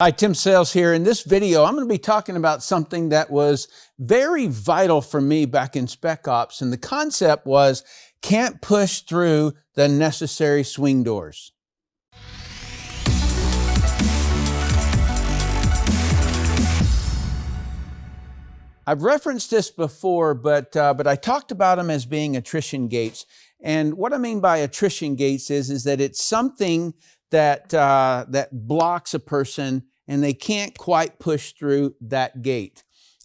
Hi, Tim Sales here. In this video, I'm going to be talking about something that was very vital for me back in Spec Ops. And the concept was, can't push through the necessary swing doors. I've referenced this before, but I talked about them as being attrition gates. And what I mean by attrition gates is that it's something that blocks a person and they can't quite push through that gate.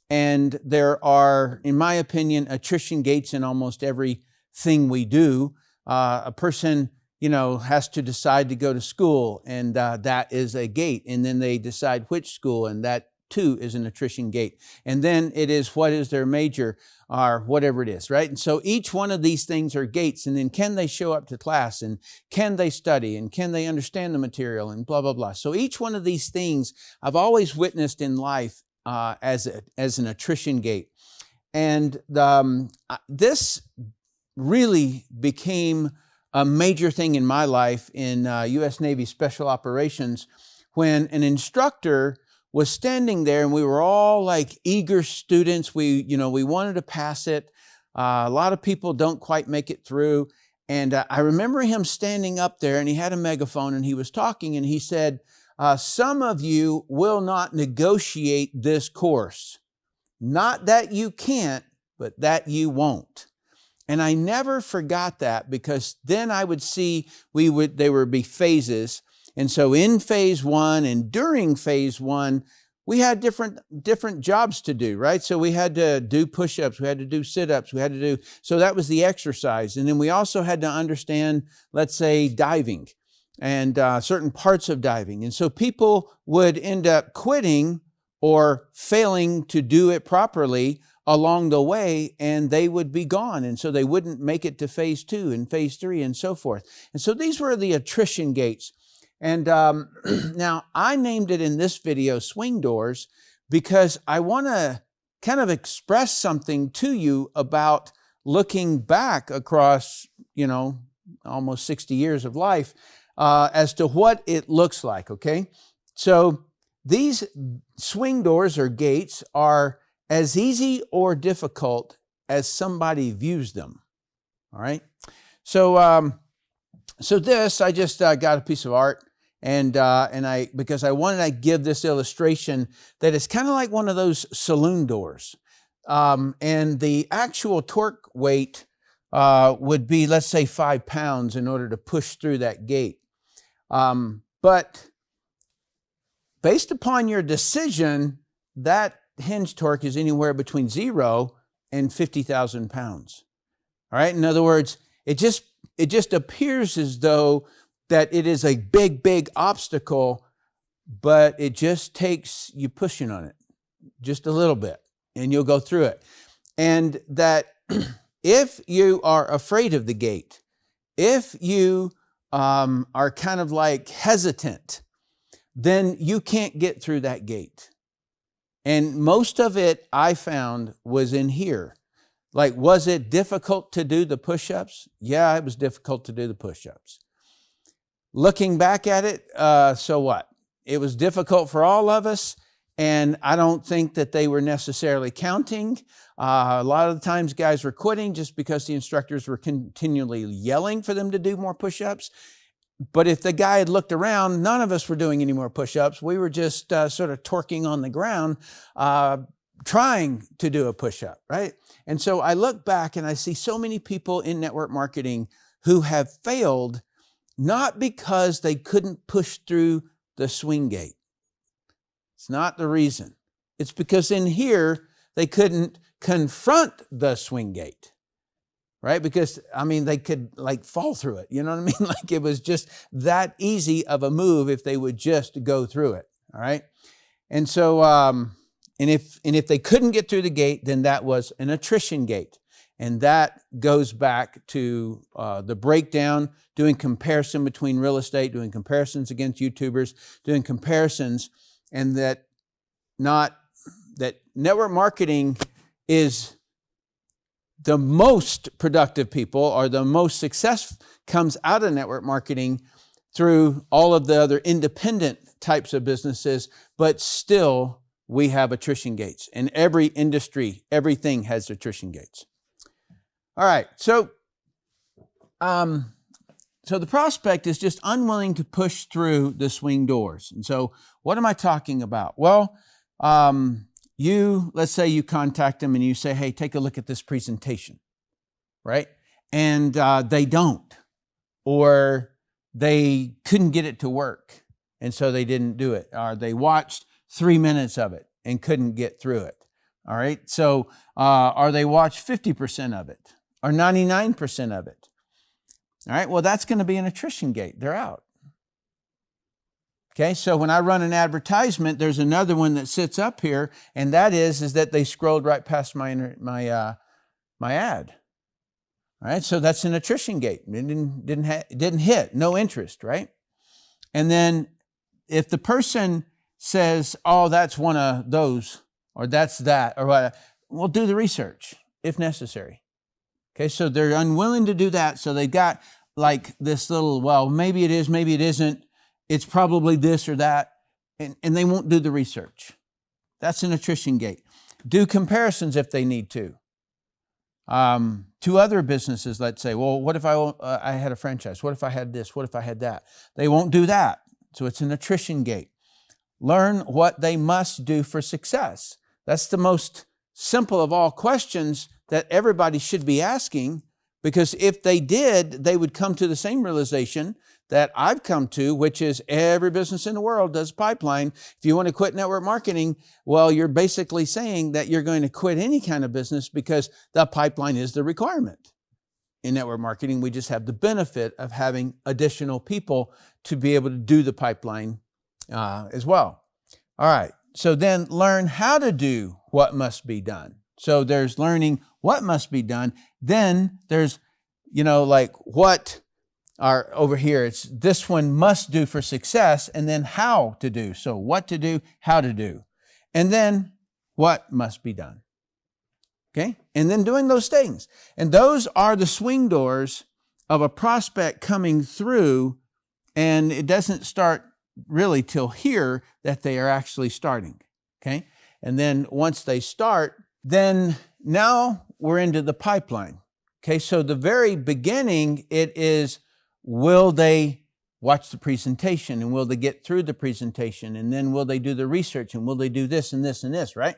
And there are, in my opinion, attrition gates in almost everything we do. A person, has to decide to go to school, and that is a gate. And then they decide which school, and that too is an attrition gate. And then it is, what is their major or whatever it is, right? And so each one of these things are gates. And then can they show up to class, and can they study, and can they understand the material, and blah, blah, blah. So each one of these things I've always witnessed in life as an attrition gate. And this really became a major thing in my life in U.S. Navy Special Operations when an instructor was standing there, and we were all like eager students. We wanted to pass it. A lot of people don't quite make it through. And I remember him standing up there, and he had a megaphone, and he was talking, and he said, some of you will not negotiate this course. Not that you can't, but that you won't. And I never forgot that, because then I would see there would be phases. And so in phase one and during phase one, we had different jobs to do, right? So we had to do push-ups, we had to do sit-ups, so that was the exercise. And then we also had to understand, let's say, diving and certain parts of diving. And so people would end up quitting or failing to do it properly along the way, and they would be gone. And so they wouldn't make it to phase two and phase three and so forth. And so these were the attrition gates. And now I named it in this video swing doors because I want to kind of express something to you about looking back across, almost 60 years of life as to what it looks like, okay? So these swing doors or gates are as easy or difficult as somebody views them, all right? So, this, I just got a piece of art. Because I wanted to give this illustration that it's kind of like one of those saloon doors. And the actual torque weight would be, let's say, 5 pounds in order to push through that gate. But based upon your decision, that hinge torque is anywhere between 0 and 50,000 pounds. All right. In other words, it just appears as though that it is a big obstacle, but it just takes you pushing on it just a little bit, and you'll go through it. And that if you are afraid of the gate, if you are kind of like hesitant, then you can't get through that gate. And most of it I found was in here. Like, was it difficult to do the push-ups? Yeah, it was difficult to do the push-ups. Looking back at it, so what? It was difficult for all of us, and I don't think that they were necessarily counting. A lot of the times guys were quitting just because the instructors were continually yelling for them to do more push-ups. But if the guy had looked around, none of us were doing any more push-ups. We were just sort of torquing on the ground, trying to do a push-up, right? And so I look back and I see so many people in network marketing who have failed not because they couldn't push through the swing gate. It's not the reason. It's because in here, they couldn't confront the swing gate, right? Because, they could fall through it. You know what I mean? Like it was just that easy of a move if they would just go through it, all right? And so, and if they couldn't get through the gate, then that was an attrition gate. And that goes back to the breakdown, doing comparison between real estate, doing comparisons against YouTubers, doing comparisons, and that network marketing is the most productive people, or the most success comes out of network marketing through all of the other independent types of businesses, but still we have attrition gates. In every industry, everything has attrition gates. All right, so the prospect is just unwilling to push through the swing doors. And so what am I talking about? Well, let's say you contact them and you say, hey, take a look at this presentation, right? And they don't, or they couldn't get it to work, and so they didn't do it. Or they watched 3 minutes of it and couldn't get through it. All right, so or they watched 50% of it or 99% of it. All right, well, that's going to be an attrition gate. They're out. Okay, so when I run an advertisement, there's another one that sits up here, and that is that they scrolled right past my ad. All right, so that's an attrition gate. It didn't hit, no interest, right? And then if the person says, oh, that's one of those, or that's that, or what, we'll do the research if necessary. Okay, so they're unwilling to do that, so they've got like this little, well, maybe it is, maybe it isn't, it's probably this or that, and they won't do the research. That's an attrition gate. Do comparisons if they need to. To other businesses, let's say, well, what if I had a franchise? What if I had this? What if I had that? They won't do that. So it's an attrition gate. Learn what they must do for success. That's the most simple of all questions that everybody should be asking, because if they did, they would come to the same realization that I've come to, which is every business in the world does pipeline. If you want to quit network marketing, well, you're basically saying that you're going to quit any kind of business because the pipeline is the requirement. In network marketing, we just have the benefit of having additional people to be able to do the pipeline as well. All right, so then learn how to do what must be done. So there's learning what must be done. Then there's, like what are over here. It's this one must do for success, and then how to do. So what to do, how to do. And then what must be done. Okay? And then doing those things. And those are the swing doors of a prospect coming through, and it doesn't start really till here that they are actually starting. Okay? And then once they start, then now we're into the pipeline. Okay, so the very beginning, it is, will they watch the presentation, and will they get through the presentation, and then will they do the research, and will they do this and this and this, right?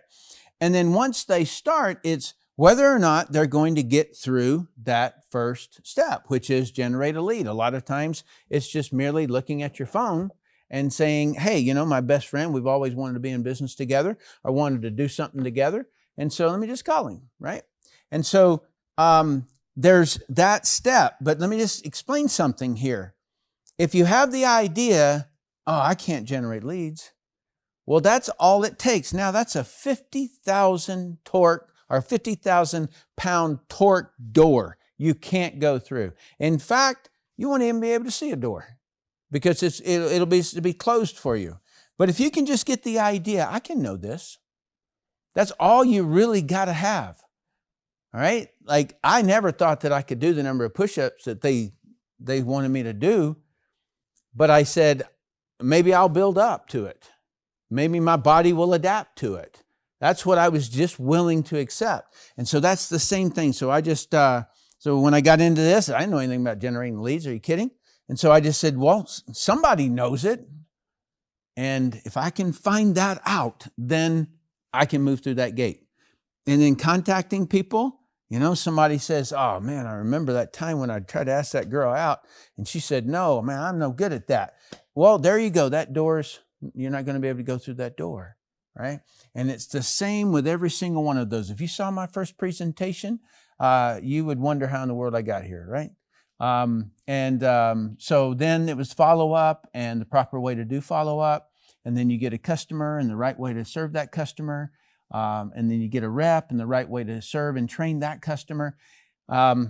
And then once they start, it's whether or not they're going to get through that first step, which is generate a lead. A lot of times it's just merely looking at your phone and saying, hey, my best friend, we've always wanted to be in business together, or wanted to do something together, and so let me just call him, right? And so there's that step, but let me just explain something here. If you have the idea, oh, I can't generate leads, well, that's all it takes. Now, that's a 50,000 torque or 50,000 pound torque door you can't go through. In fact, you won't even be able to see a door because it'll be closed for you. But if you can just get the idea, I can know this. That's all you really got to have. All right? Like, I never thought that I could do the number of push-ups that they wanted me to do, but I said, maybe I'll build up to it. Maybe my body will adapt to it. That's what I was just willing to accept. And so that's the same thing. So I just, so when I got into this, I didn't know anything about generating leads. Are you kidding? And so I just said, well, somebody knows it. And if I can find that out, then I can move through that gate. And then contacting people, somebody says, oh man, I remember that time when I tried to ask that girl out and she said, no, man, I'm no good at that. Well, there you go. That door's, you're not going to be able to go through that door, right? And it's the same with every single one of those. If you saw my first presentation, you would wonder how in the world I got here, right? So then it was follow up and the proper way to do follow up. And then you get a customer and the right way to serve that customer. And then you get a rep and the right way to serve and train that customer. Our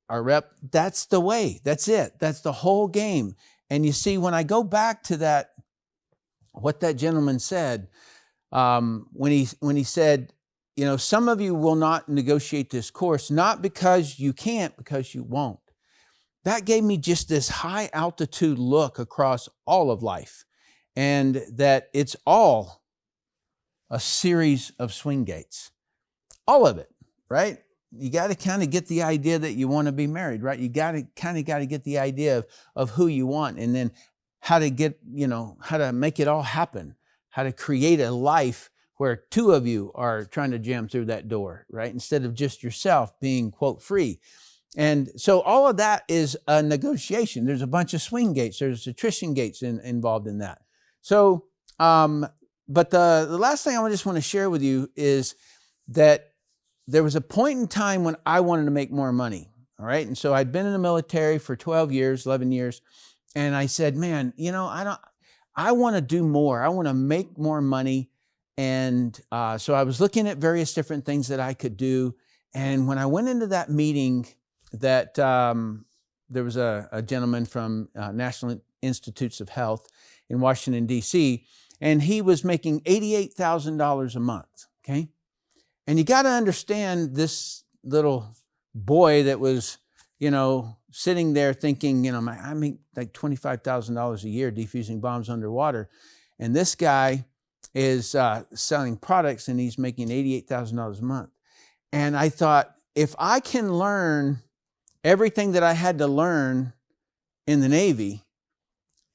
rep, that's the way. That's it. That's the whole game. And you see, when I go back to that, what that gentleman said, when he said, some of you will not negotiate this course, not because you can't, because you won't. that gave me just this high altitude look across all of life, and that it's all a series of swing gates. All of it, right? You got to kind of get the idea that you want to be married, right? You got to get the idea of who you want, and then how to get, how to make it all happen, how to create a life where two of you are trying to jam through that door, right? Instead of just yourself being, quote, free. And so all of that is a negotiation. There's a bunch of swing gates. There's attrition gates involved in that. So, but the last thing I just want to share with you is that there was a point in time when I wanted to make more money, all right? And so I'd been in the military for 12 years, 11 years, and I said, man, I want to do more. I want to make more money. And so I was looking at various different things that I could do. And when I went into that meeting, that there was a gentleman from National Institutes of Health in Washington, D.C., and he was making $88,000 a month, okay? And you got to understand this little boy that was, sitting there thinking, I make like $25,000 a year defusing bombs underwater. And this guy is selling products and he's making $88,000 a month. And I thought, if I can learn everything that I had to learn in the Navy,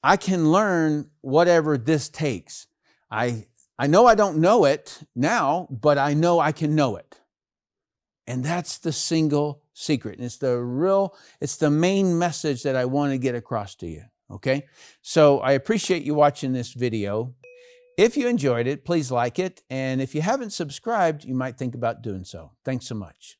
I can learn whatever this takes. I know I don't know it now, but I know I can know it. And that's the single secret. And it's the main message that I want to get across to you. Okay? So I appreciate you watching this video. If you enjoyed it, please like it. And if you haven't subscribed, you might think about doing so. Thanks so much.